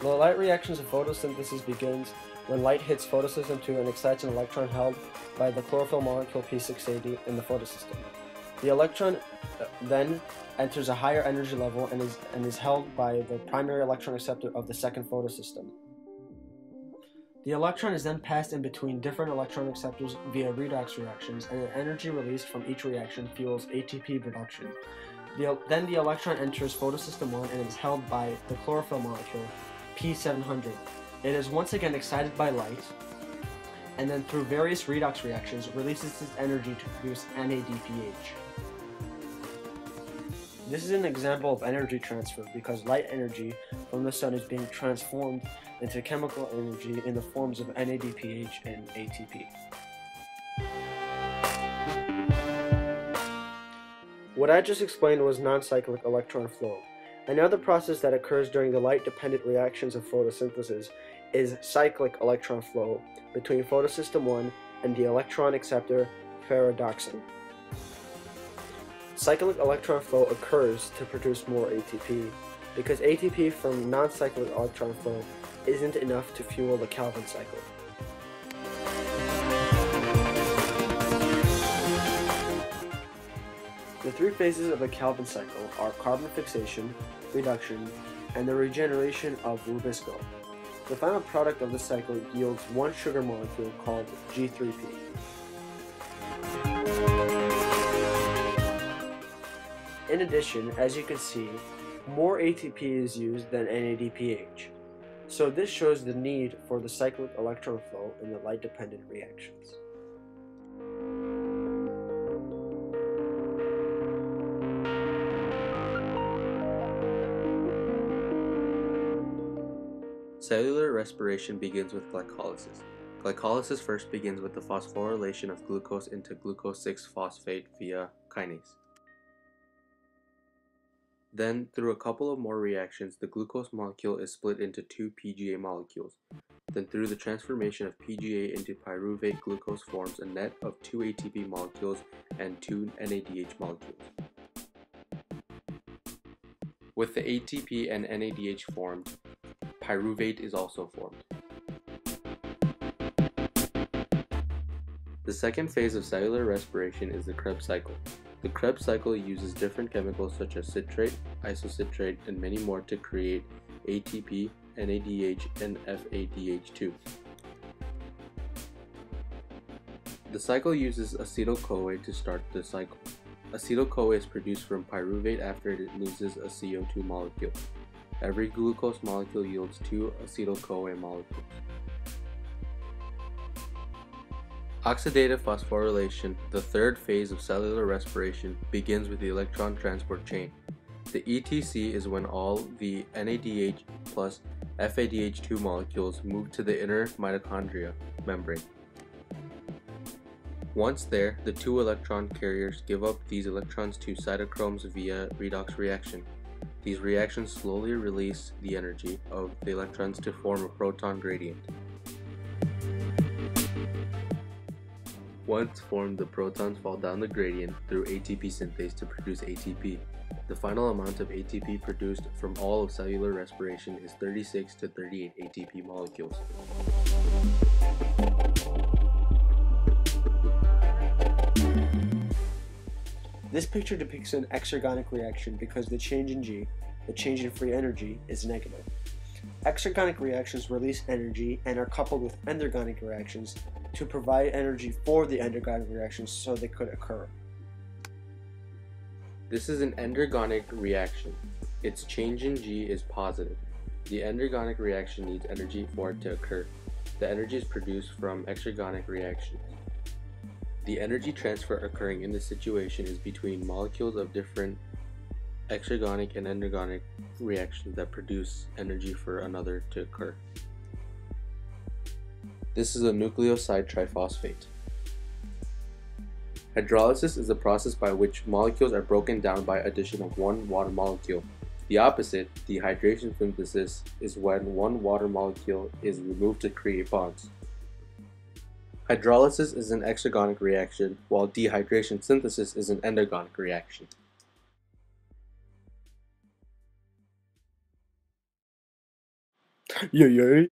The light reactions of photosynthesis begins when light hits photosystem 2 and excites an electron held by the chlorophyll molecule P680 in the photosystem. The electron then enters a higher energy level and is held by the primary electron acceptor of the second photosystem. The electron is then passed in between different electron acceptors via redox reactions, and the energy released from each reaction fuels ATP production. Then the electron enters photosystem 1 and is held by the chlorophyll molecule P700. It is once again excited by light, and then through various redox reactions releases its energy to produce NADPH. This is an example of energy transfer because light energy from the sun is being transformed into chemical energy in the forms of NADPH and ATP. What I just explained was non-cyclic electron flow. Another process that occurs during the light-dependent reactions of photosynthesis is cyclic electron flow between photosystem 1 and the electron acceptor paradoxin. Cyclic electron flow occurs to produce more ATP, because ATP from non-cyclic electron flow isn't enough to fuel the Calvin cycle. The three phases of the Calvin cycle are carbon fixation, reduction, and the regeneration of rubisco. The final product of the cycle yields one sugar molecule called G3P. In addition, as you can see, more ATP is used than NADPH. So this shows the need for the cyclic electron flow in the light-dependent reactions. Cellular respiration begins with glycolysis. Glycolysis first begins with the phosphorylation of glucose into glucose 6-phosphate via kinase. Then, through a couple of more reactions, the glucose molecule is split into two PGA molecules. Then, through the transformation of PGA into pyruvate, glucose forms a net of 2 ATP molecules and 2 NADH molecules. With the ATP and NADH formed, pyruvate is also formed. The second phase of cellular respiration is the Krebs cycle. The Krebs cycle uses different chemicals such as citrate, isocitrate, and many more to create ATP, NADH, and FADH2. The cycle uses acetyl-CoA to start the cycle. Acetyl-CoA is produced from pyruvate after it loses a CO2 molecule. Every glucose molecule yields 2 acetyl-CoA molecules. Oxidative phosphorylation, the third phase of cellular respiration, begins with the electron transport chain. The ETC is when all the NADH plus FADH2 molecules move to the inner mitochondria membrane. Once there, the two electron carriers give up these electrons to cytochromes via redox reaction. These reactions slowly release the energy of the electrons to form a proton gradient. Once formed, the protons fall down the gradient through ATP synthase to produce ATP. The final amount of ATP produced from all of cellular respiration is 36 to 38 ATP molecules. This picture depicts an exergonic reaction because the change in G, the change in free energy, is negative. Exergonic reactions release energy and are coupled with endergonic reactions to provide energy for the endergonic reactions so they could occur. This is an endergonic reaction. Its change in G is positive. The endergonic reaction needs energy for it to occur. The energy is produced from exergonic reactions. The energy transfer occurring in this situation is between molecules of different exergonic and endergonic reactions that produce energy for another to occur. This is a nucleoside triphosphate. Hydrolysis is the process by which molecules are broken down by addition of one water molecule. The opposite, dehydration synthesis, is when one water molecule is removed to create bonds. Hydrolysis is an exergonic reaction, while dehydration synthesis is an endergonic reaction. Yay!